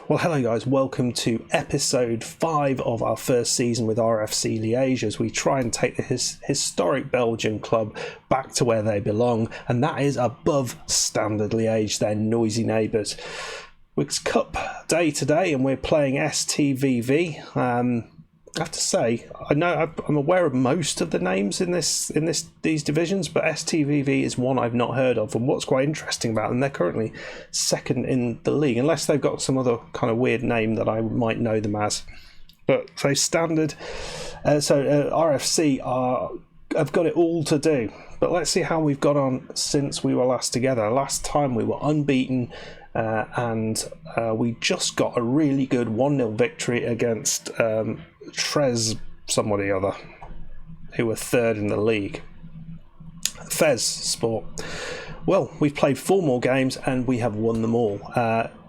Well, hello guys, welcome to episode 5 of our first season with RFC Liege as we try and take the historic Belgian club back to where they belong, and that is above Standard Liège, their noisy neighbours. It's Cup day today and we're playing STVV. I have to say, I'm aware of most of the names in these divisions, but STVV is one I've not heard of. And what's quite interesting about them, they're currently second in the league, unless they've got some other kind of weird name that I might know them as. But so Standard, RFC have got it all to do. But let's see how we've got on since we were last together. Last time we were unbeaten. And we just got a really good 1-0 victory against Trez somebody or other, who were third in the league. Fez Sport. Well, we've played 4 more games and we have won them all.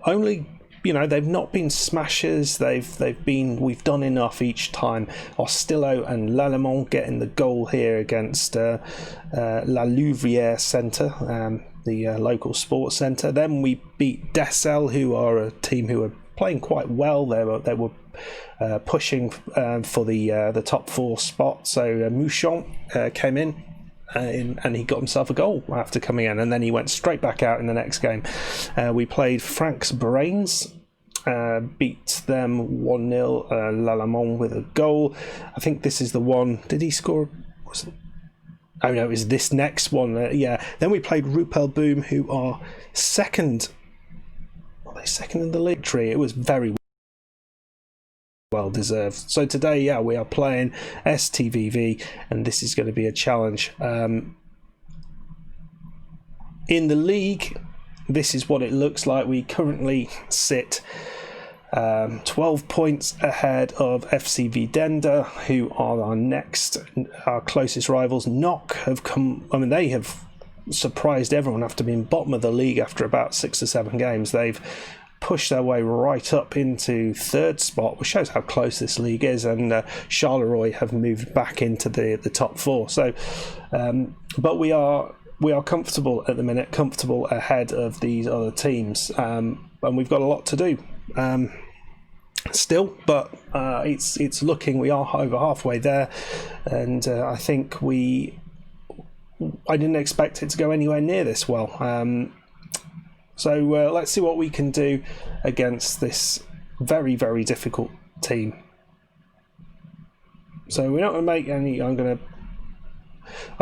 They've not been smashers. We've done enough each time. Ostillo and Lallemand getting the goal here against La Louvrière Centre. The local sports centre. Then we beat Dessel, who are a team who are playing quite well. They were pushing for the top 4 spot. So Mouchon came in and he got himself a goal after coming in, and then he went straight back out in the next game. We played Frank's Brains. Beat them 1-0. Lallemand with a goal. I think this is the one. Did he score? Oh no, it was this next one. Then we played Rupel Boom, who are second. Are they second in the league? It was very well deserved. So today, we are playing STVV, and this is going to be a challenge. In the league, this is what it looks like. We currently sit 12 points ahead of FCV Denda, who are our closest rivals. Knock have come. They have surprised everyone after being bottom of the league after about 6 or 7 games. They've pushed their way right up into 3rd spot, which shows how close this league is. And Charleroi have moved back into the top 4. So, but we are comfortable at the minute, comfortable ahead of these other teams, and we've got a lot to do. Still, but it's looking, we are over halfway there, and I think I didn't expect it to go anywhere near this well. So let's see what we can do against this very, very difficult team. So we're not going to make any. I'm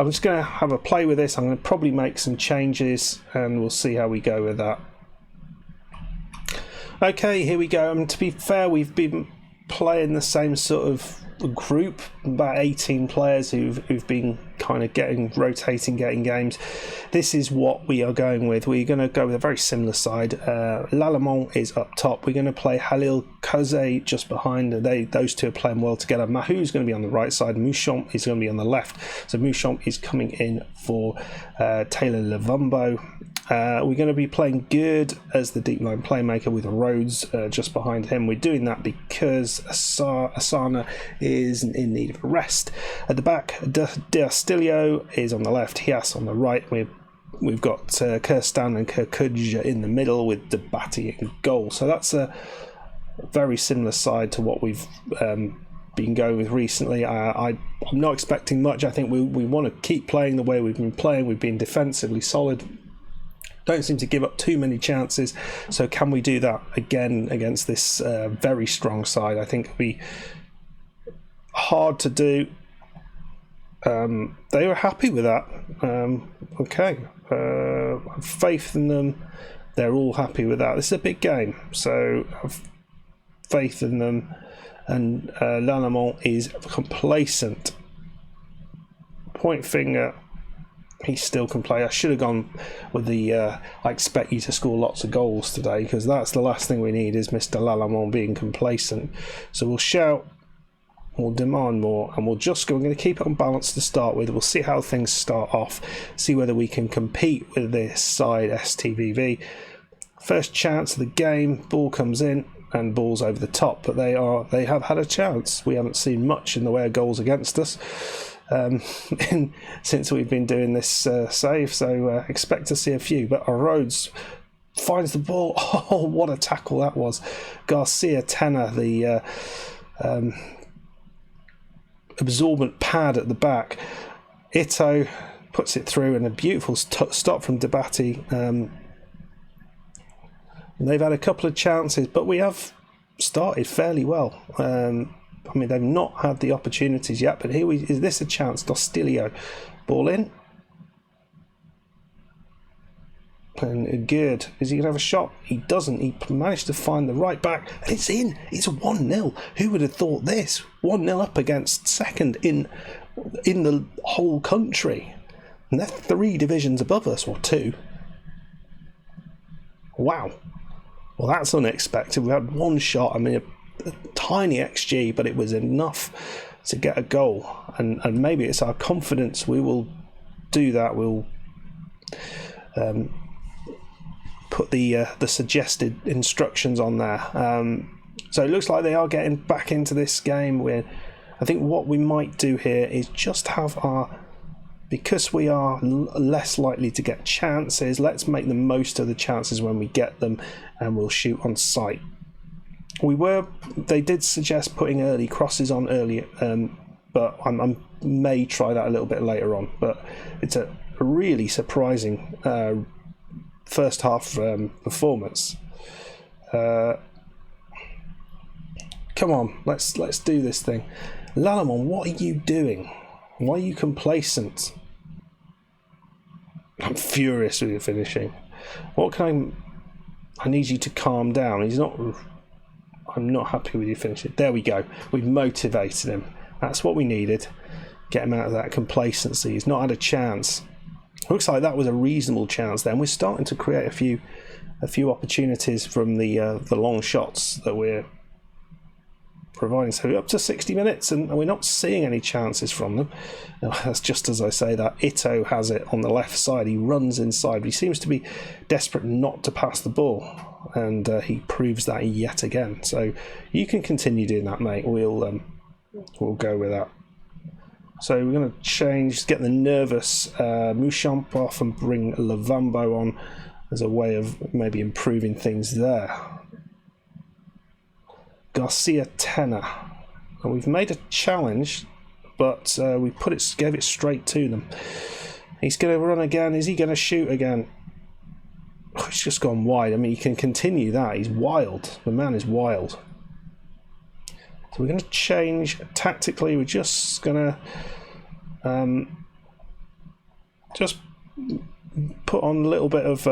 just going to have a play with this. I'm going to probably make some changes, and we'll see how we go with that. Okay, here we go. To be fair, we've been playing the same sort of group, about 18 players who've been kind of getting games. This is what we are going with. We're going to go with a very similar side. Lallemand is up top. We're going to play Halil Koze just behind. Those two are playing well together. Mahu's going to be on the right side. Mouchon is going to be on the left. So Mouchon is coming in for Taylor Levumbo. We're going to be playing Gerd as the deep line playmaker with Rhodes just behind him. We're doing that because Asana is in need of a rest. At the back, De Astilio is on the left, Hias on the right. We've got Kirstan and Kirkuj in the middle with Debati in goal. So that's a very similar side to what we've been going with recently. I'm not expecting much. I think we want to keep playing the way we've been playing. We've been defensively solid. Don't seem to give up too many chances. So can we do that again against this very strong side? I think it'll be hard to do. They were happy with that. Okay. Have faith in them. They're all happy with that. This is a big game, so have faith in them. And Lallemand is complacent. Point finger. He still can play. I should have gone with the I expect you to score lots of goals today, because that's the last thing we need, is Mr. Lallemand being complacent. So we'll shout, we'll demand more, and we're going to keep it on balance to start with. We'll see how things start off, see whether we can compete with this side, STVV. First chance of the game, ball comes in and ball's over the top, but they have had a chance. We haven't seen much in the way of goals against us since we've been doing this save, so expect to see a few. But Rhodes finds the ball. Oh, what a tackle that was. Garcia Tenor, the absorbent pad at the back. Ito puts it through, and a beautiful stop from Debati. They've had a couple of chances, but we have started fairly well. I mean, they've not had the opportunities yet, but is this a chance? Dostilio, ball in. And good. Is he going to have a shot? He doesn't. He managed to find the right back, and it's in. It's 1-0. Who would have thought this? 1-0 up against second in the whole country. And they're 3 divisions above us, or 2. Wow. Well, that's unexpected. We had one shot. I mean, a tiny XG, but it was enough to get a goal. And maybe it's our confidence. We will do that. We'll put the suggested instructions on there. So it looks like they are getting back into this game. I think what we might do here is just have because we are less likely to get chances, let's make the most of the chances when we get them, and we'll shoot on sight. They did suggest putting early crosses on earlier, but I may try that a little bit later on. But it's a really surprising first half performance. Come on, let's do this thing. Lallemon, what are you doing? Why are you complacent? I'm furious with your finishing. I need you to calm down. I'm not happy with your finishing. There we go. We've motivated him. That's what we needed. Get him out of that complacency. He's not had a chance. Looks like that was a reasonable chance then. We're starting to create a few opportunities from the long shots that we're providing. So we're up to 60 minutes and we're not seeing any chances from them. That's just as I say that. Ito has it on the left side. He runs inside. He seems to be desperate not to pass the ball, and he proves that yet again. So you can continue doing that, mate. We'll go with that. So we're going to change, get the nervous Mouchamp off and bring Lavambo on as a way of maybe improving things there. Garcia Tenor. And we've made a challenge, but we gave it straight to them. He's going to run again. Is he going to shoot again? Oh, he's just gone wide. I mean, you can continue that. He's wild. The man is wild. So we're going to change tactically. We're just going to just put on a little bit of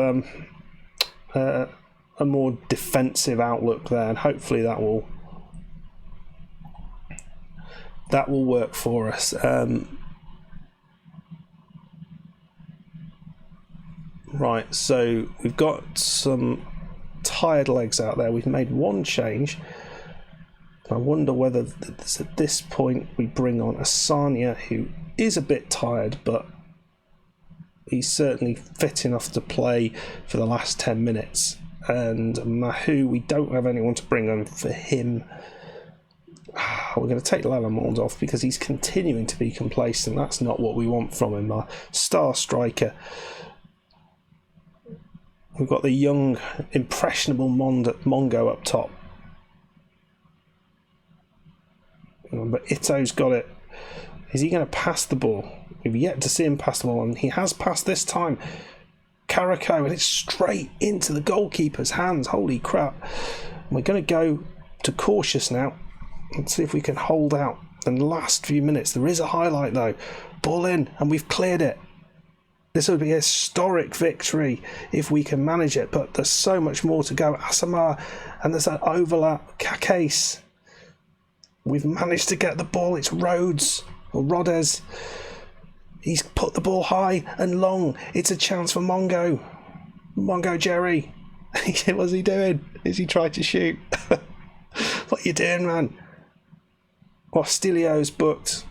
a more defensive outlook there, and hopefully that will work for us. Right, so we've got some tired legs out there. We've made one change. I wonder whether at this point we bring on Asania, who is a bit tired, but he's certainly fit enough to play for the last 10 minutes. And Mahu, we don't have anyone to bring on for him. We're going to take Lallemond off because he's continuing to be complacent. That's not what we want from him. Our star striker. We've got the young, impressionable Mongo up top. But Ito's got it. Is he going to pass the ball? We've yet to see him pass the ball, and he has passed this time. Caraco, and it's straight into the goalkeeper's hands. Holy crap. We're going to go to cautious now. Let's see if we can hold out in the last few minutes. There is a highlight though. Ball in, and we've cleared it. This would be a historic victory if we can manage it, but there's so much more to go. Asamoah, and there's that overlap. Kakase. We've managed to get the ball. It's Rhodes, or Rodez. He's put the ball high and long. It's a chance for Mongo. Mongo Jerry. What's he doing? Is he trying to shoot? What are you doing, man? Stilio's booked.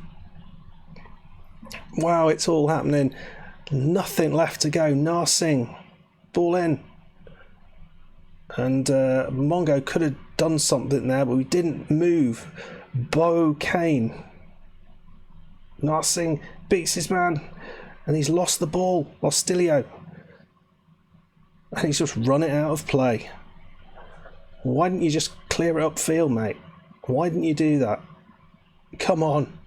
Wow, it's all happening. Nothing left to go. Narsing. Ball in. and Mongo could have done something there, but we didn't move. Bo Kane, Narsing beats his man, and he's lost the ball, lost Stilio, and he's just run it out of play. Why didn't you just clear it upfield, mate? Why didn't you do that? Come on.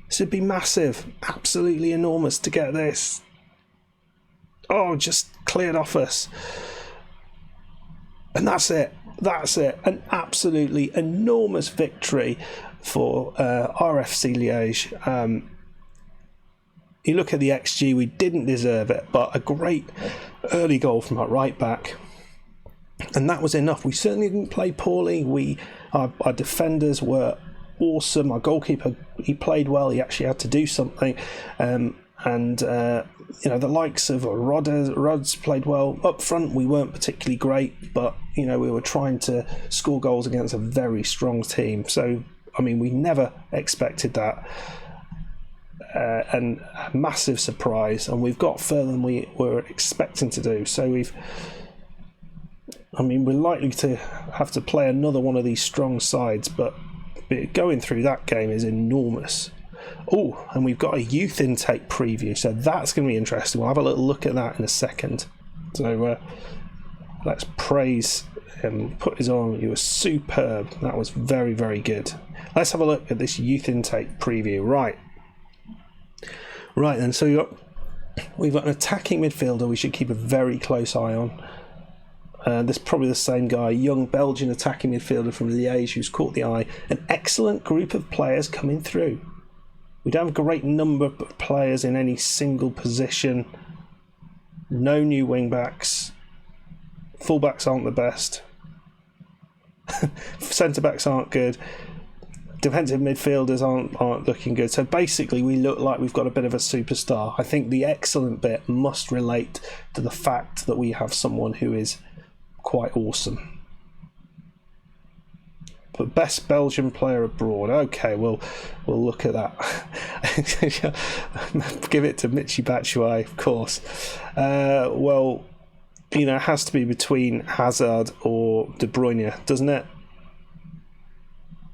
This would be massive, absolutely enormous to get this. Oh, just cleared off us. And that's it. An absolutely enormous victory for RFC Liege. You look at the XG, we didn't deserve it, but a great early goal from our right back. And that was enough. We certainly didn't play poorly. Our defenders were awesome. Our goalkeeper, he played well. He actually had to do something. The likes of Rods played well. Up front, we weren't particularly great, but we were trying to score goals against a very strong team. So, we never expected that. And a massive surprise, and we've got further than we were expecting to do. So we're likely to have to play another one of these strong sides, but going through that game is enormous. Oh, and we've got a youth intake preview, so that's going to be interesting. We'll have a little look at that in a second. So let's praise him. Put his on. He was superb. That was very, very good. Let's have a look at this youth intake preview. Right then, so we've got an attacking midfielder we should keep a very close eye on. This is probably the same guy, young Belgian attacking midfielder from Liege who's caught the eye. An excellent group of players coming through. We don't have a great number of players in any single position. No new wing-backs. Full-backs aren't the best. Centre-backs aren't good. Defensive midfielders aren't looking good. So basically we look like we've got a bit of a superstar. I think the excellent bit must relate to the fact that we have someone who is quite awesome. But best Belgian player abroad. Okay, we'll look at that. Give it to Michy Batshuayi, of course. It has to be between Hazard or De Bruyne, doesn't it?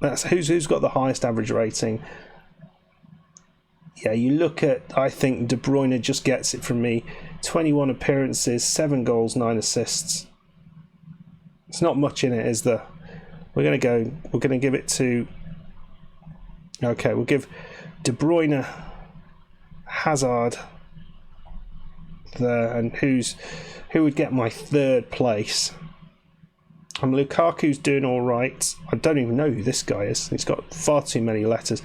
That's who's got the highest average rating. Yeah, you look at, I think De Bruyne just gets it from me. 21 appearances, 7 goals, 9 assists. It's not much in it, is there? We're going to give it to... Okay, we'll give De Bruyne, Hazard there, and who would get my third place? Lukaku's doing all right. I don't even know who this guy is. He's got far too many letters.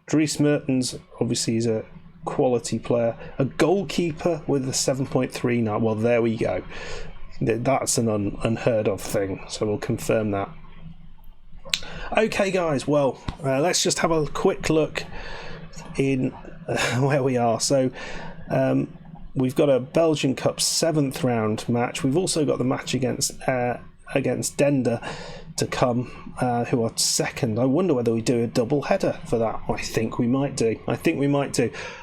Dries Mertens, obviously, is a quality player. A goalkeeper with a 7.3 now. Well, there we go. That's an unheard of thing. So we'll confirm that. Okay, guys. Well, let's just have a quick look in where we are. So, we've got a Belgian Cup 7th round match. We've also got the match against Dender to come, who are second. I wonder whether we do a double header for that. I think we might do.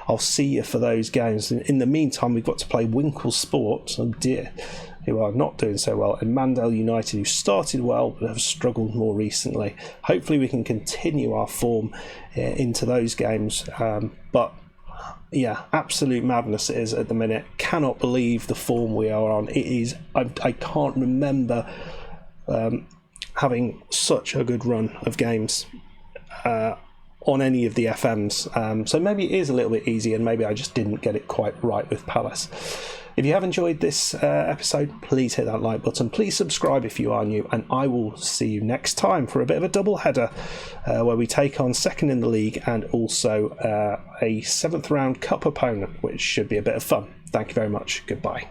I'll see you for those games. In the meantime, we've got to play Winkle Sports, oh dear, who are not doing so well, and Mandel United, who started well but have struggled more recently. Hopefully we can continue our form into those games. But yeah, absolute madness it is at the minute. Cannot believe the form we are on. It is. I can't remember having such a good run of games on any of the FMs. So maybe it is a little bit easy, and maybe I just didn't get it quite right with Palace. If you have enjoyed this episode, please hit that like button. Please subscribe if you are new, and I will see you next time for a bit of a double header where we take on second in the league and also a 7th round cup opponent, which should be a bit of fun. Thank you very much. Goodbye.